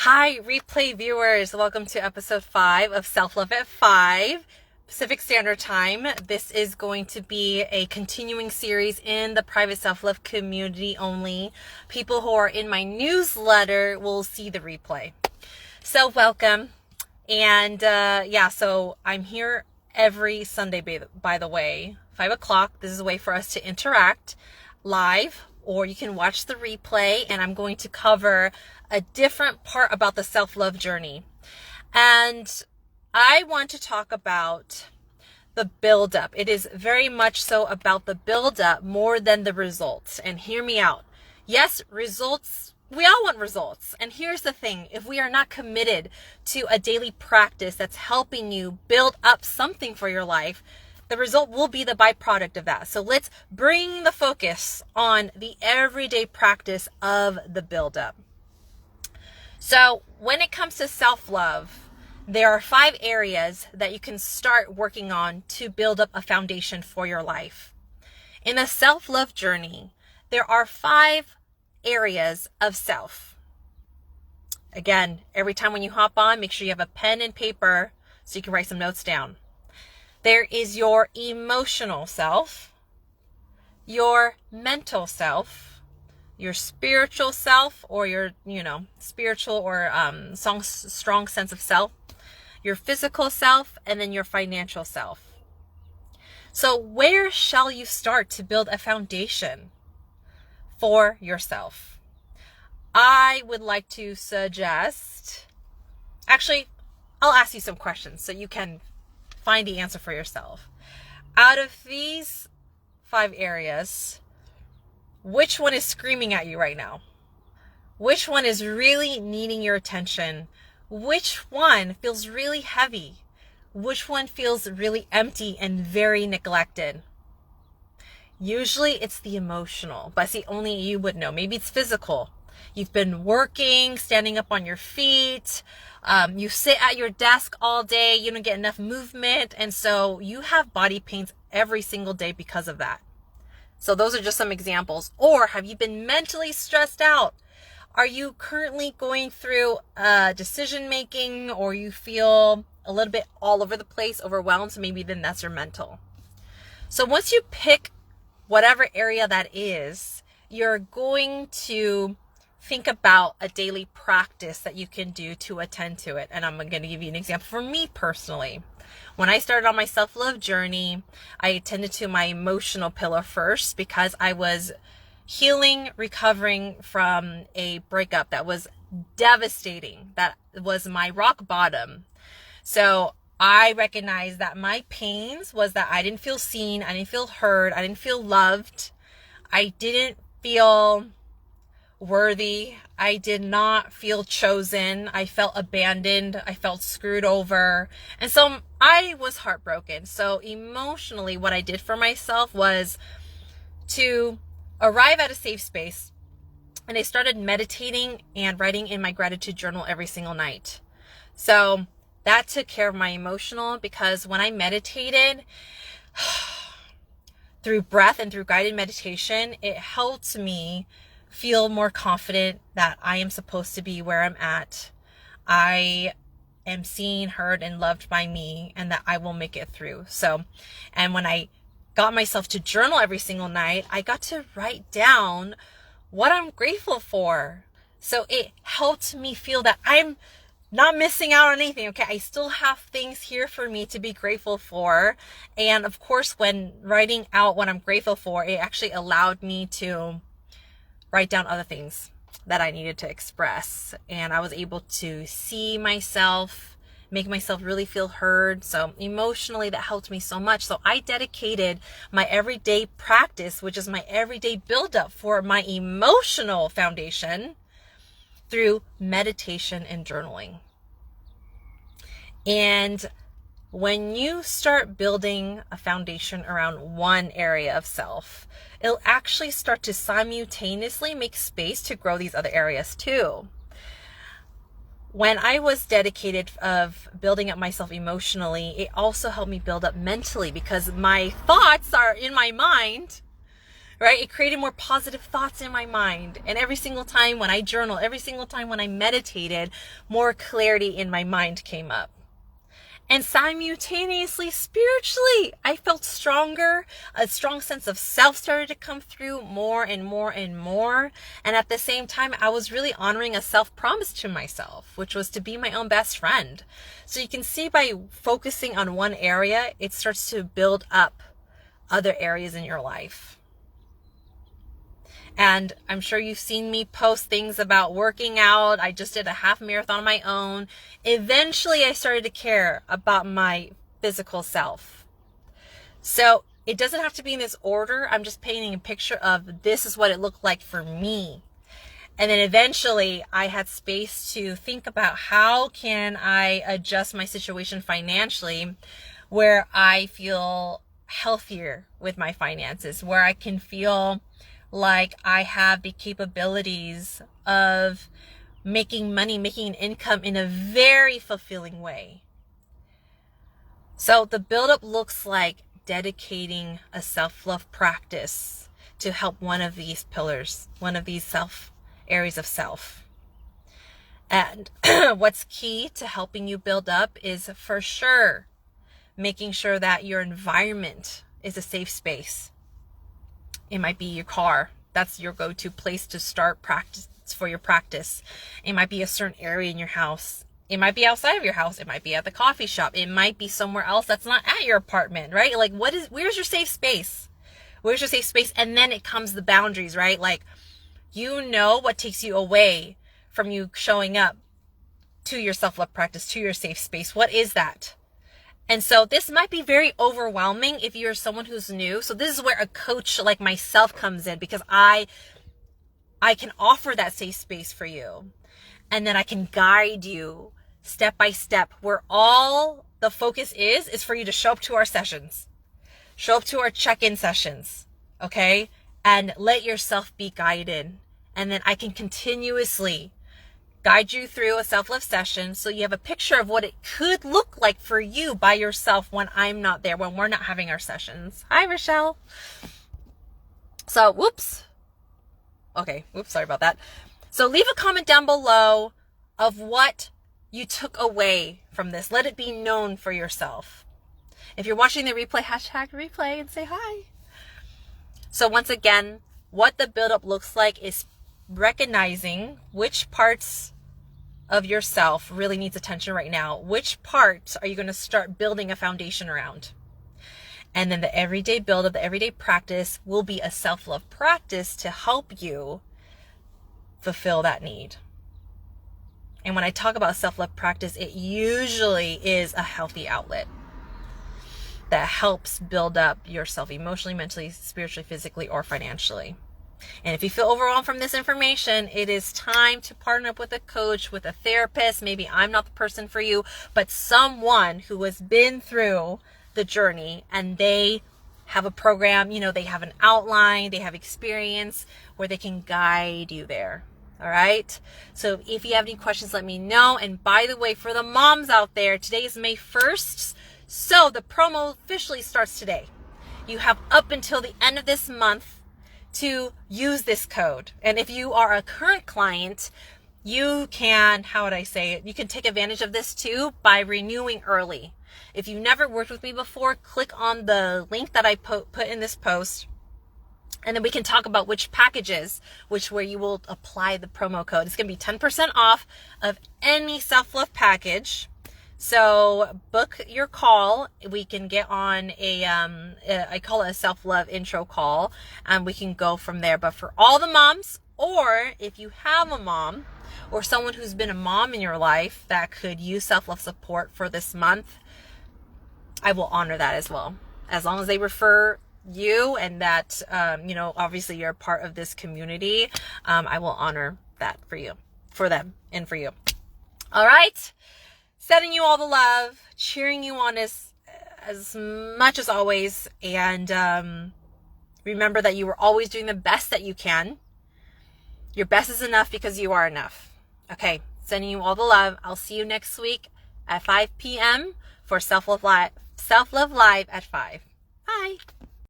Hi, replay viewers. Welcome to episode 5 of Self-Love at 5 Pacific Standard Time. This is going to be a continuing series in the private self-love community only. People who are in my newsletter will see the replay. So welcome. And so I'm here every Sunday, by the way, 5 o'clock. This is a way for us to interact live, or you can watch the replay, and I'm going to cover a different part about the self-love journey. And I want to talk about the buildup. It is very much so about the buildup more than the results. And hear me out. Yes, results, we all want results. And here's the thing. If we are not committed to a daily practice that's helping you build up something for your life, the result will be the byproduct of that. So let's bring the focus on the everyday practice of the buildup. So when it comes to self-love, there are 5 areas that you can start working on to build up a foundation for your life. In a self-love journey, there are 5 areas of self. Again, every time when you hop on, make sure you have a pen and paper so you can write some notes down. There is your emotional self, your mental self, your spiritual self, or your, spiritual or strong sense of self, your physical self, and then your financial self. So where shall you start to build a foundation for yourself? I would like to suggest, actually, I'll ask you some questions so you can find the answer for yourself. Out of these 5 areas, which one is screaming at you right now? Which one is really needing your attention? Which one feels really heavy? Which one feels really empty and very neglected? Usually it's the emotional, but see, only you would know. Maybe it's physical. You've been working, standing up on your feet. You sit at your desk all day. You don't get enough movement. And so you have body pains every single day because of that. So those are just some examples. Or have you been mentally stressed out? Are you currently going through decision making, or you feel a little bit all over the place, overwhelmed? So maybe then that's your mental. So once you pick whatever area that is, you're going to think about a daily practice that you can do to attend to it. And I'm going to give you an example for me personally. When I started on my self-love journey, I attended to my emotional pillar first because I was healing, recovering from a breakup that was devastating. That was my rock bottom. So I recognized that my pains was that I didn't feel seen, I didn't feel heard, I didn't feel loved, I didn't feel worthy, I did not feel chosen, I felt abandoned, I felt screwed over, and so I was heartbroken. So emotionally, what I did for myself was to arrive at a safe space, and I started meditating and writing in my gratitude journal every single night. So that took care of my emotional, because when I meditated through breath and through guided meditation, it helped me feel more confident that I am supposed to be where I'm at. I am seen, heard, and loved by me, and that I will make it through. So, and when I got myself to journal every single night, I got to write down what I'm grateful for. So it helped me feel that I'm not missing out on anything. Okay, I still have things here for me to be grateful for. And of course, when writing out what I'm grateful for, it actually allowed me to write down other things that I needed to express. And I was able to see myself, make myself really feel heard. So emotionally, that helped me so much. So I dedicated my everyday practice, which is my everyday buildup for my emotional foundation, through meditation and journaling. And when you start building a foundation around one area of self, it'll actually start to simultaneously make space to grow these other areas too. When I was dedicated of building up myself emotionally, it also helped me build up mentally, because my thoughts are in my mind right? It created more positive thoughts in my mind. And every single time when I journal, every single time when I meditated, more clarity in my mind came up. And simultaneously, spiritually, I felt stronger. A strong sense of self started to come through more and more and more. And at the same time, I was really honoring a self-promise to myself, which was to be my own best friend. So you can see by focusing on one area, it starts to build up other areas in your life. And I'm sure you've seen me post things about working out. I just did a half marathon on my own. Eventually, I started to care about my physical self. So it doesn't have to be in this order. I'm just painting a picture of this is what it looked like for me. And then eventually I had space to think about how can I adjust my situation financially where I feel healthier with my finances, where I can feel like I have the capabilities of making money, making an income in a very fulfilling way. So the buildup looks like dedicating a self-love practice to help one of these pillars, one of these areas of self. And what's key to helping you build up is for sure making sure that your environment is a safe space. It might be your car. That's your go-to place to start practice for your practice. It might be a certain area in your house. It might be outside of your house. It might be at the coffee shop. It might be somewhere else that's not at your apartment, right? Like where's your safe space? Where's your safe space? And then it comes the boundaries, right? Like, you know what takes you away from you showing up to your self-love practice, to your safe space. What is that? And so this might be very overwhelming if you're someone who's new. So this is where a coach like myself comes in, because I can offer that safe space for you. And then I can guide you step by step, where all the focus is for you to show up to our sessions, show up to our check-in sessions, okay? And let yourself be guided. And then I can continuously guide you through a self-love session so you have a picture of what it could look like for you by yourself when I'm not there, when we're not having our sessions. Hi, Rochelle. So, sorry about that. So leave a comment down below of what you took away from this. Let it be known for yourself. If you're watching the replay, hashtag replay and say hi. So once again, what the buildup looks like is recognizing which parts of yourself really needs attention right now. Which parts are you going to start building a foundation around? And then the everyday buildup, the everyday practice will be a self-love practice to help you fulfill that need. And when I talk about self-love practice, it usually is a healthy outlet that helps build up yourself emotionally, mentally, spiritually, physically, or financially. And if you feel overwhelmed from this information, it is time to partner up with a coach, with a therapist. Maybe I'm not the person for you, but someone who has been through the journey and they have a program, they have an outline, they have experience where they can guide you there. All right. So if you have any questions, let me know. And by the way, for the moms out there, today is May 1st. So the promo officially starts today. You have up until the end of this month to use this code. And if you are a current client, you can, you can take advantage of this too by renewing early. If you've never worked with me before, click on the link that I put in this post. And then we can talk about which packages, where you will apply the promo code. It's going to be 10% off of any self-love package. So book your call. We can get on I call it a self-love intro call, and we can go from there. But for all the moms, or if you have a mom or someone who's been a mom in your life that could use self-love support for this month, I will honor that as well. As long as they refer you and that, obviously you're a part of this community, I will honor that for them and for you. All right. Sending you all the love, cheering you on as much as always. And remember that you are always doing the best that you can. Your best is enough because you are enough. Okay, sending you all the love. I'll see you next week at 5 p.m. for Self-Love Live at 5. Bye.